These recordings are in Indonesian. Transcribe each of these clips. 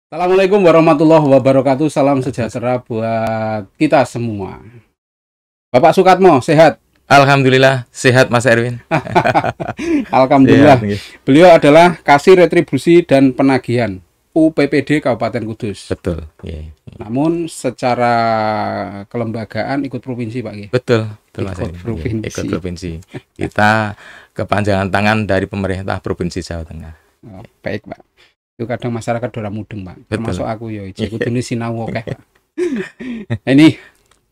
Assalamualaikum warahmatullahi wabarakatuh. Salam sejahtera buat kita semua. Bapak Sukatmo, sehat? Alhamdulillah, sehat Mas Erwin. Alhamdulillah. Sehat, Beliau adalah Kasih Retribusi dan Penagihan UPPD Kabupaten Kudus. betul. Yeah. Namun secara kelembagaan ikut provinsi, Pak. Betul Mas Ikut Erwin. provinsi. Ikut provinsi. Kita kepanjangan tangan dari pemerintah Provinsi Jawa Tengah. Oh, baik, Pak. Itu kadang masyarakat dora mudeng, Pak. Betul. Termasuk aku ya, iku dene sinau akeh, Pak. Ini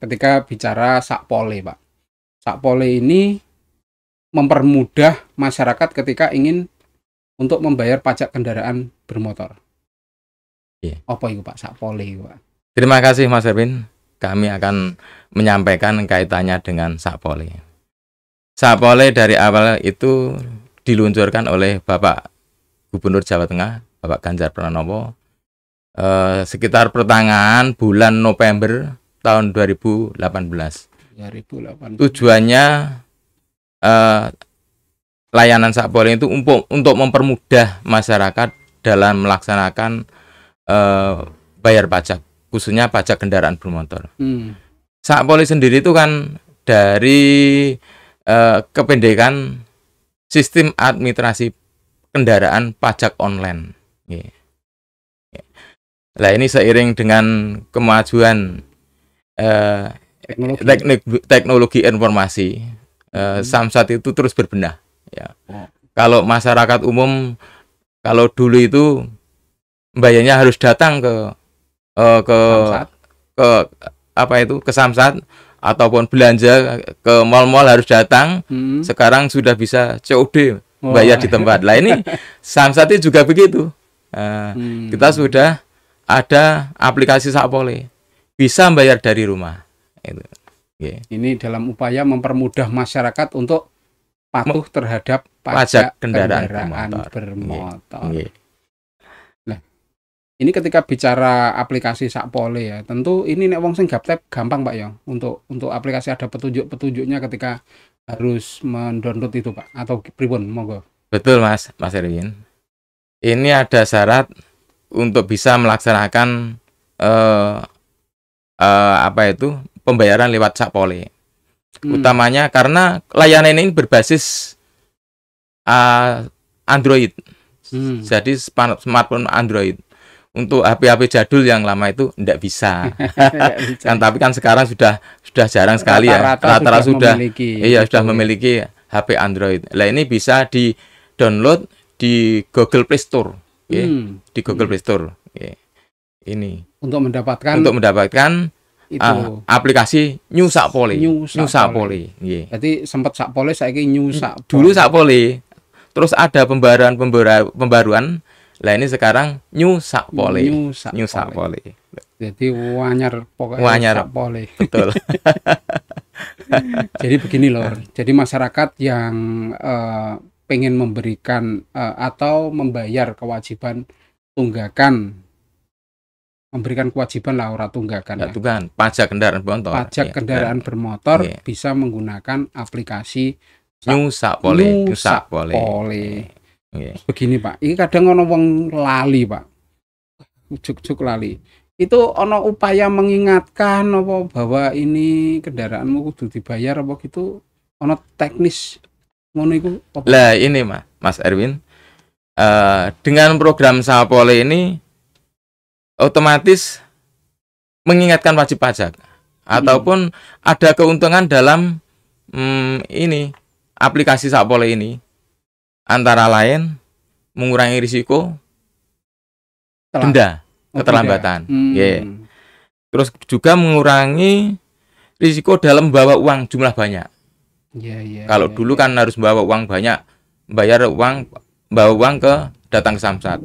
ketika bicara Sakpole, Pak. Sakpole ini mempermudah masyarakat ketika ingin untuk membayar pajak kendaraan bermotor. Iya. Apa itu Pak Sakpole itu, Pak? Terima kasih Mas Erwin. Kami akan menyampaikan kaitannya dengan Sakpole. Sakpole dari awal itu diluncurkan oleh Bapak Gubernur Jawa Tengah, Bapak Ganjar Pranowo, sekitar pertengahan bulan November tahun 2018. 2008. Tujuannya layanan Sakpole itu untuk mempermudah masyarakat dalam melaksanakan bayar pajak, khususnya pajak kendaraan bermotor. Sakpole sendiri itu kan dari kependekan sistem administrasi kendaraan pajak online. Nah, ini seiring dengan kemajuan teknologi informasi, Samsat itu terus berbenah. Ya. Kalau masyarakat umum, kalau dulu itu bayarnya harus datang ke Samsat ataupun belanja ke mal-mal harus datang. Sekarang sudah bisa COD, bayar di tempat. Lah ini Samsat itu juga begitu. Kita sudah ada aplikasi Sakpole, bisa bayar dari rumah. Ini dalam upaya mempermudah masyarakat untuk patuh terhadap pajak kendaraan bermotor. Nah, ini ketika bicara aplikasi Sakpole ya, tentu ini nek wong sing gaptek gampang Pak ya untuk aplikasi ada petunjuk-petunjuknya ketika harus mendownload itu Pak, atau pripun monggo. Betul Mas Erwin. Ini ada syarat untuk bisa melaksanakan pembayaran lewat Sakpole. Utamanya karena layanan ini berbasis Android. Jadi smartphone Android. Untuk HP-HP jadul yang lama itu tidak bisa. Kan tapi kan sekarang sudah jarang sekali ya. Rata-rata sudah memiliki HP Android. Lah ini bisa di-download di Google Play Store. Di Google Play Store. Ini untuk mendapatkan itu aplikasi New Sakpole. Jadi sempat Sakpole, saiki New Sakpole. Dulu Sakpole, terus ada pembaruan. Lah ini sekarang New Sakpole. New Sakpole. Jadi wanyar pokoknya Sakpole. Betul. Jadi begini loh. Jadi masyarakat yang pengen memberikan atau membayar kewajiban tunggakan, memberikan kewajiban lah ora tunggakan. Pajak kendaraan bermotor. Pajak kendaraan bermotor bisa menggunakan aplikasi New Sakpole. Begini Pak, ini kadang ono wong lali Pak, ujuk-ujuk lali. Itu ono upaya mengingatkan apa bahwa ini kendaraanmu kudu dibayar apa gitu, ono teknis ngono iku. Lah ini Mas Erwin, dengan program Sakpole ini otomatis mengingatkan wajib pajak ataupun ada keuntungan dalam ini aplikasi Sakpole ini, antara lain mengurangi risiko denda keterlambatan. Terus juga mengurangi risiko dalam membawa uang jumlah banyak. Kalau dulu kan harus membawa uang banyak, bawa uang datang ke Samsat.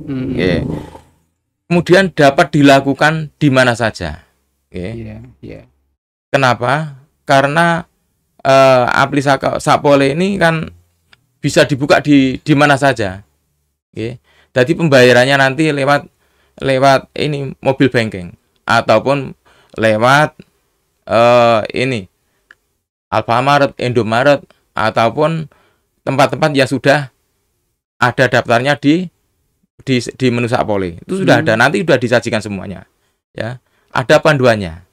Kemudian dapat dilakukan di mana saja. Kenapa? Karena aplikasi Sakpole ini kan bisa dibuka di mana saja. Jadi pembayarannya nanti lewat ini mobil banking ataupun lewat ini Alfamart, Indomaret ataupun tempat-tempat yang sudah ada daftarnya di di menu Sapole itu sudah ada, nanti sudah disajikan semuanya ya, ada panduannya.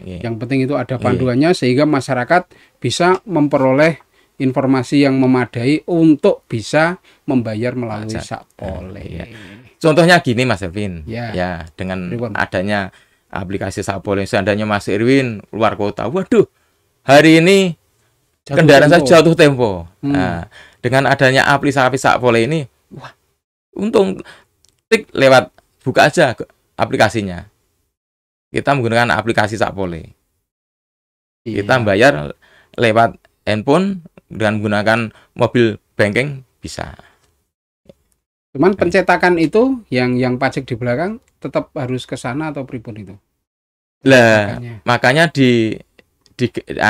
Yang penting itu ada panduannya sehingga masyarakat bisa memperoleh informasi yang memadai untuk bisa membayar melalui Sapole. Contohnya gini Mas Erwin, ya dengan adanya aplikasi Sapole, seandainya Mas Erwin luar kota, waduh hari ini kendaraan saya jatuh tempo. Nah, dengan adanya aplikasi Sapole ini, wah, untung klik lewat buka aja aplikasinya. Kita menggunakan aplikasi Sapole. Kita bayar lewat handphone dengan menggunakan mobil banking bisa. Cuman pencetakan itu yang pajak di belakang tetap harus ke sana atau pripun itu? Lah, makanya di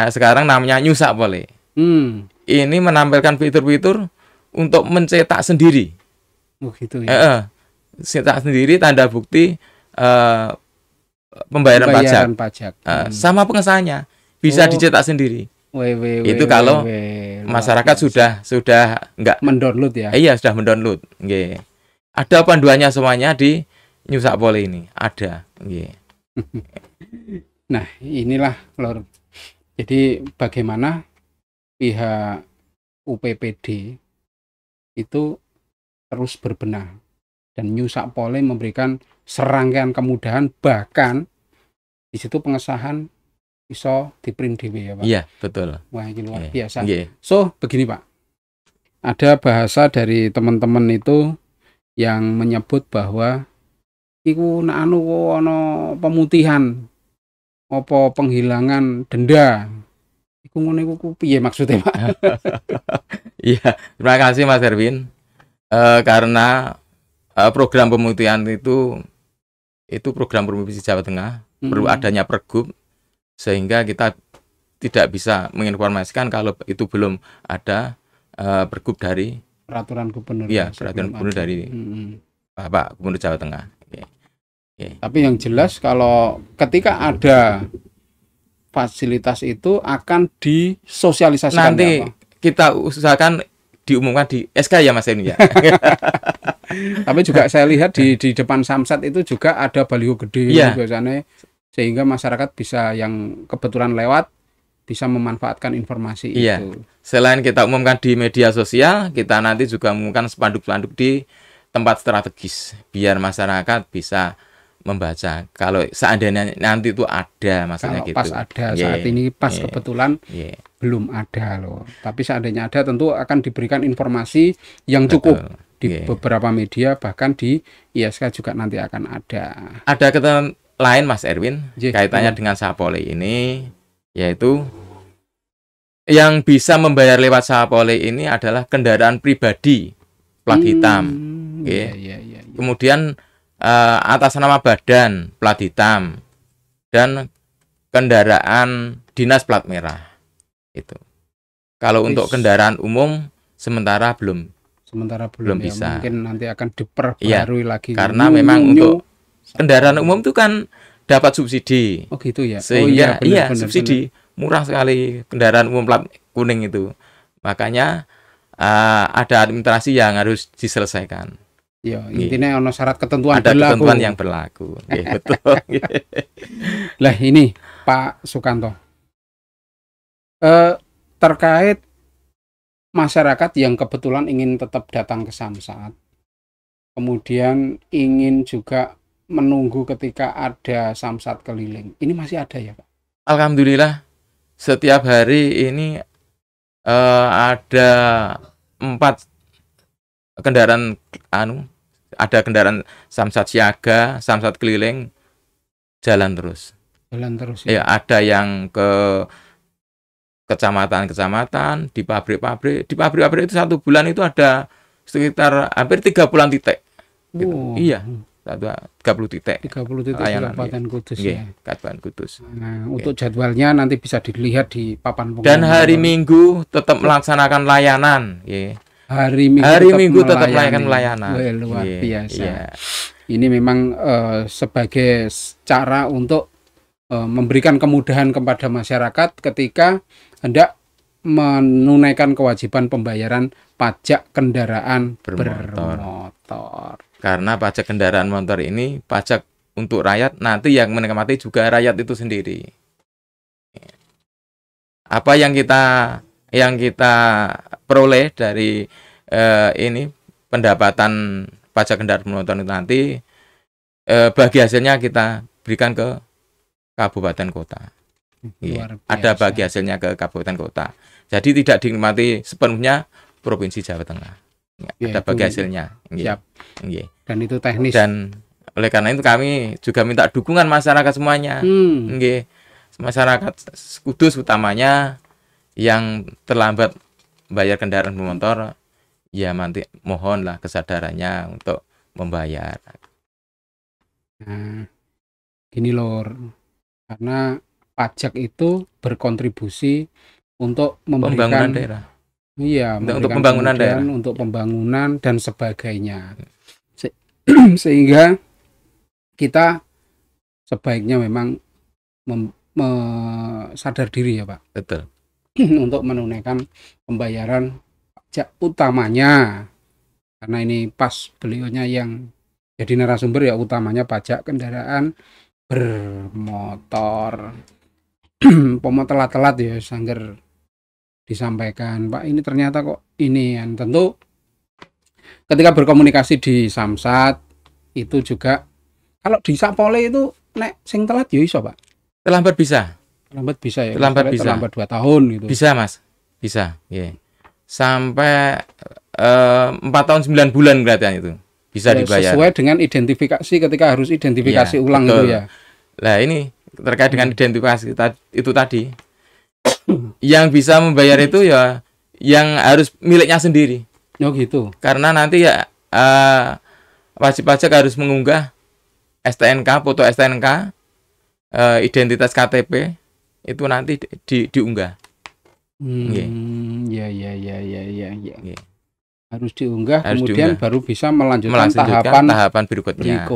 sekarang namanya New Sapole. Ini menampilkan fitur-fitur untuk mencetak sendiri. Oh gitu ya. Cetak sendiri tanda bukti pembayaran pajak. Sama pengesahannya bisa dicetak sendiri. Itu kalau masyarakat sudah enggak mendownload ya. Iya, sudah mendownload. Nggih. Ada panduannya semuanya di New Sapole ini, ada. Nggih. Nah, inilah Lor. Jadi bagaimana pihak UPPD itu terus berbenah dan New Sapole memberikan serangkaian kemudahan, bahkan di situ pengesahan iso di-print dhewe ya Pak. Iya, betul. Wah, ini luar biasa. So, begini Pak. Ada bahasa dari teman-teman itu yang menyebut bahwa iku nek anu ana pemutihan apa penghilangan denda. Iku ngono iku piye maksudnya Pak? Iya, terima kasih Mas Erwin. Karena program pemutihan itu program Provinsi Jawa Tengah, perlu adanya pergub sehingga kita tidak bisa menginformasikan kalau itu belum ada pergub dari peraturan gubernur. Iya, peraturan gubernur dari Bapak Gubernur Jawa Tengah. Tapi yang jelas kalau ketika ada fasilitas itu akan disosialisasikan. Nanti kita usahakan diumumkan di SK ya Mas Eni ya. Tapi juga saya lihat di depan Samsat itu juga ada baliho gede biasanya, sehingga masyarakat bisa yang kebetulan lewat bisa memanfaatkan informasi itu. Selain kita umumkan di media sosial, kita nanti juga umumkan spanduk-spanduk di tempat strategis biar masyarakat bisa membaca. Kalau seandainya nanti itu ada maksudnya kalau gitu. Pas ada saat ini kebetulan belum ada loh. Tapi seandainya ada tentu akan diberikan informasi yang cukup di beberapa media, bahkan di ISK juga nanti akan ada. Ada ketentuan lain Mas Erwin kaitannya dengan Sapole ini, yaitu yang bisa membayar lewat Sapole ini adalah kendaraan pribadi plat hitam. Kemudian atas nama badan plat hitam dan kendaraan dinas plat merah. Itu. Kalau untuk kendaraan umum sementara belum bisa. Mungkin nanti akan diperbarui lagi. Karena memang untuk kendaraan umum itu kan dapat subsidi. Oh gitu ya. Sehingga benar, subsidi murah sekali kendaraan umum plat kuning itu. Makanya ada administrasi yang harus diselesaikan. Ya, intinya ono syarat ketentuan ada berlaku. Ketentuan yang berlaku. Betul. Lah ini Pak Sukanto. Terkait masyarakat yang kebetulan ingin tetap datang ke Samsat, kemudian ingin juga menunggu ketika ada Samsat keliling, ini masih ada ya Pak? Alhamdulillah setiap hari ini ada 4 kendaraan ada kendaraan Samsat siaga, Samsat keliling jalan terus ya. Ada yang ke kecamatan-kecamatan, di pabrik-pabrik itu 1 bulan itu ada sekitar hampir 30-an titik gitu. Iya, 30 titik. 30 titik di Kabupaten Kudus ya. Kabupaten Kudus. Nah, untuk jadwalnya nanti bisa dilihat di papan pengumuman. Dan hari Minggu tetap melaksanakan layanan, Hari Minggu tetap layanan. Luar biasa. Ini memang sebagai cara untuk memberikan kemudahan kepada masyarakat ketika hendak menunaikan kewajiban pembayaran pajak kendaraan bermotor. motor. Karena pajak kendaraan motor ini pajak untuk rakyat, nanti yang menikmati juga rakyat itu sendiri. Apa yang kita peroleh dari ini pendapatan pajak kendaraan motor itu nanti bagi hasilnya kita berikan ke kabupaten kota. Ada bagi hasilnya ke kabupaten kota. Jadi tidak dinikmati sepenuhnya Provinsi Jawa Tengah. Ada bagi hasilnya. Siap. Dan itu teknis. Dan oleh karena itu kami juga minta dukungan masyarakat semuanya. Masyarakat Kudus utamanya yang terlambat bayar kendaraan bermotor, ya nanti mohonlah kesadarannya untuk membayar. Nah, gini lor, karena pajak itu berkontribusi untuk memberikan pembangunan daerah. Iya, untuk pembangunan daerah, untuk pembangunan dan sebagainya. Sehingga kita sebaiknya memang sadar diri ya Pak. Betul. Untuk menunaikan pembayaran pajak utamanya. Karena ini pas beliaunya yang jadi narasumber ya, utamanya pajak kendaraan bermotor. Pomo telat-telat ya sangger disampaikan, Pak ini ternyata kok ini yang tentu ketika berkomunikasi di Samsat itu juga kalau di Sapole itu nek sing telat ya iso Pak. Terlambat bisa ya. Terlambat 2 tahun gitu. Bisa Mas. Bisa. Yeah. Sampai 4 tahun 9 bulan kelihatan itu bisa ya, dibayar. Sesuai dengan identifikasi ketika harus identifikasi ulang betul. Itu ya. Nah ini terkait dengan identifikasi itu tadi. Yang bisa membayar itu ya yang harus miliknya sendiri. Oh gitu. Karena nanti ya wajib pajak harus mengunggah STNK, foto STNK, identitas KTP itu nanti diunggah. Ya. Harus diunggah, kemudian baru bisa melanjutkan tahapan berikutnya.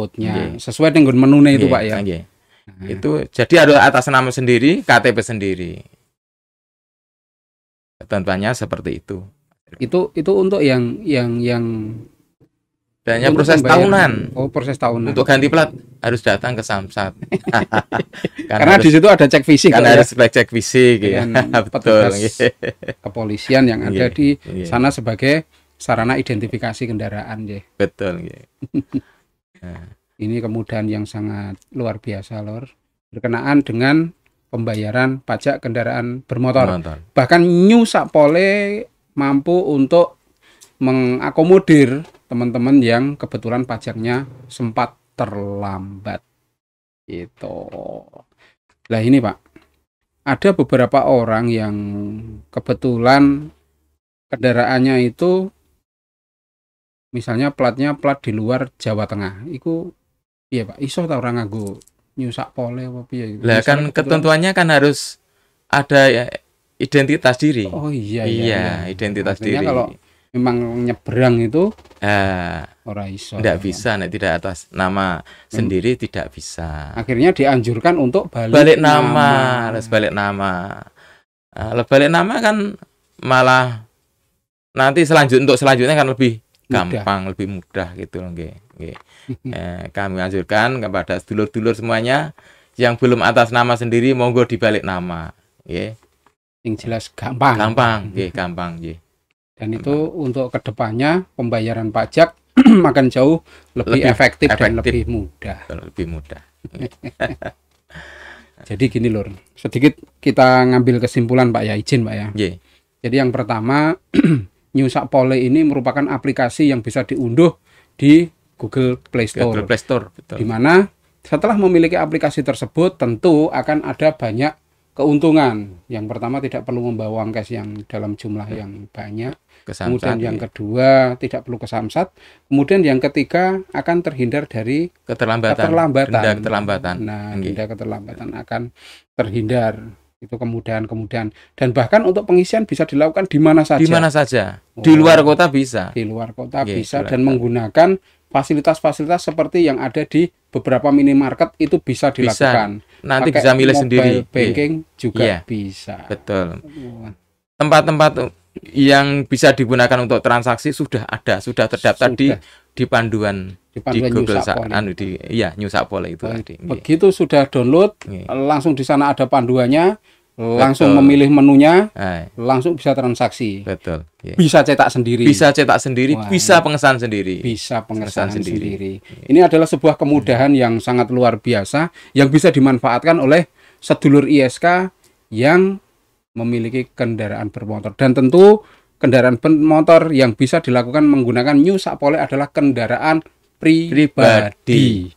Sesuai dengan menunya itu Pak ya. Nah. Itu jadi ada atas nama sendiri, KTP sendiri. Tentunya seperti itu. Itu untuk yang dan yang proses tahunan. Oh, proses tahunan. Untuk ganti plat harus datang ke Samsat. Karena di situ ada cek fisik. Karena harus cek fisik ya. Betul. Kepolisian yang ada di sana sebagai sarana identifikasi kendaraan ya. Betul. Ini kemudahan yang sangat luar biasa lor, berkenaan dengan pembayaran pajak kendaraan bermotor. Bahkan New Sapole mampu untuk mengakomodir teman-teman yang kebetulan pajaknya sempat terlambat. Itu. Nah ini Pak, ada beberapa orang yang kebetulan kendaraannya itu misalnya platnya plat di luar Jawa Tengah. Itu iya Pak, iso ta orang nganggo New Sapole apa piye gitu. Lah kan ketentuannya kan harus ada ya, identitas diri. Oh iya. Identitas artinya diri. Kalau memang nyebrang itu ora iso. Tidak bisa, tidak atas nama sendiri tidak bisa. Akhirnya dianjurkan untuk balik nama. Harus balik nama. Balik nama kan malah nanti selanjutnya kan lebih gampang, lebih mudah gitu loh nggih. Kami anjurkan kepada sedulur-sedulur semuanya yang belum atas nama sendiri monggo dibalik nama, nggih. Yang jelas gampang. Gampang. Dan itu untuk kedepannya pembayaran pajak akan jauh lebih efektif dan lebih mudah. Jadi gini lor, sedikit kita ngambil kesimpulan Pak ya, izin Pak ya. Jadi yang pertama New Sapole ini merupakan aplikasi yang bisa diunduh di Google Play Store. Betul. Di mana setelah memiliki aplikasi tersebut tentu akan ada banyak keuntungan. Yang pertama tidak perlu membawa ongkos yang dalam jumlah yang banyak. Kemudian yang kedua tidak perlu ke Samsat. Kemudian yang ketiga akan terhindar dari keterlambatan. Denda keterlambatan akan terhindar. Itu kemudahan. Dan bahkan untuk pengisian bisa dilakukan di mana saja. Di luar kota bisa. Dan menggunakan fasilitas-fasilitas seperti yang ada di beberapa minimarket itu bisa dilakukan. Nanti bisa milih sendiri. Banking juga bisa. Betul. Tempat-tempat yang bisa digunakan untuk transaksi sudah ada, sudah terdaftar di panduan di Google New Sapole itu tadi. Begitu sudah download, langsung di sana ada panduannya, langsung memilih menunya, langsung bisa transaksi. Betul. Bisa cetak sendiri. Bisa cetak sendiri, bisa pengesahan sendiri. Bisa pengesahan sendiri. Ini adalah sebuah kemudahan yang sangat luar biasa yang bisa dimanfaatkan oleh sedulur ISK yang memiliki kendaraan bermotor. Dan tentu kendaraan bermotor yang bisa dilakukan menggunakan New Sapole adalah kendaraan pribadi.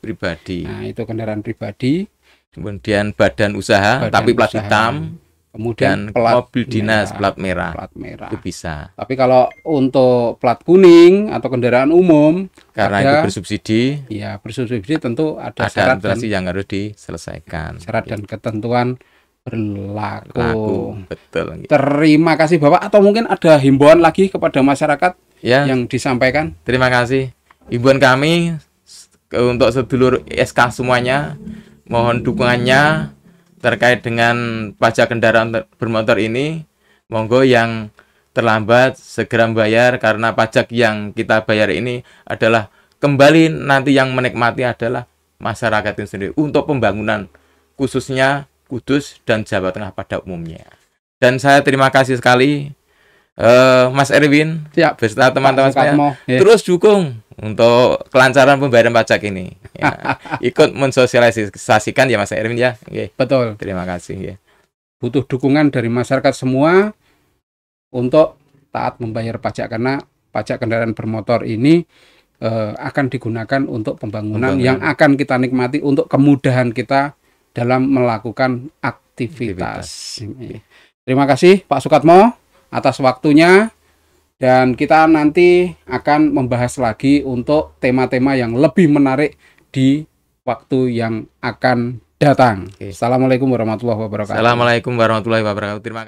Nah, itu kendaraan pribadi. Kemudian badan usaha tapi plat hitam. Kemudian mobil dinas plat merah. Itu bisa. Tapi kalau untuk plat kuning atau kendaraan umum karena itu bersubsidi. Ya, bersubsidi tentu ada syarat yang harus diselesaikan. Syarat dan ketentuan berlaku. Betul. Terima kasih Bapak. Atau mungkin ada himbauan lagi kepada masyarakat yang disampaikan? Terima kasih. Himbauan kami untuk sedulur SK semuanya, mohon dukungannya terkait dengan pajak kendaraan bermotor ini. Monggo yang terlambat segera membayar, karena pajak yang kita bayar ini adalah kembali nanti yang menikmati adalah masyarakat itu sendiri untuk pembangunan khususnya Kudus dan Jawa Tengah pada umumnya. Dan saya terima kasih sekali Mas Erwin beserta teman-teman saya terus dukung untuk kelancaran pembayaran pajak ini. Ikut mensosialisasikan ya Mas Erwin ya. Betul. Terima kasih. Butuh dukungan dari masyarakat semua untuk taat membayar pajak, karena pajak kendaraan bermotor ini akan digunakan untuk pembangunan yang akan kita nikmati untuk kemudahan kita dalam melakukan aktivitas. Terima kasih Pak Sukatmo atas waktunya, dan kita nanti akan membahas lagi untuk tema-tema yang lebih menarik di waktu yang akan datang. Assalamualaikum warahmatullahi wabarakatuh. Assalamualaikum warahmatullahi wabarakatuh. Terima kasih.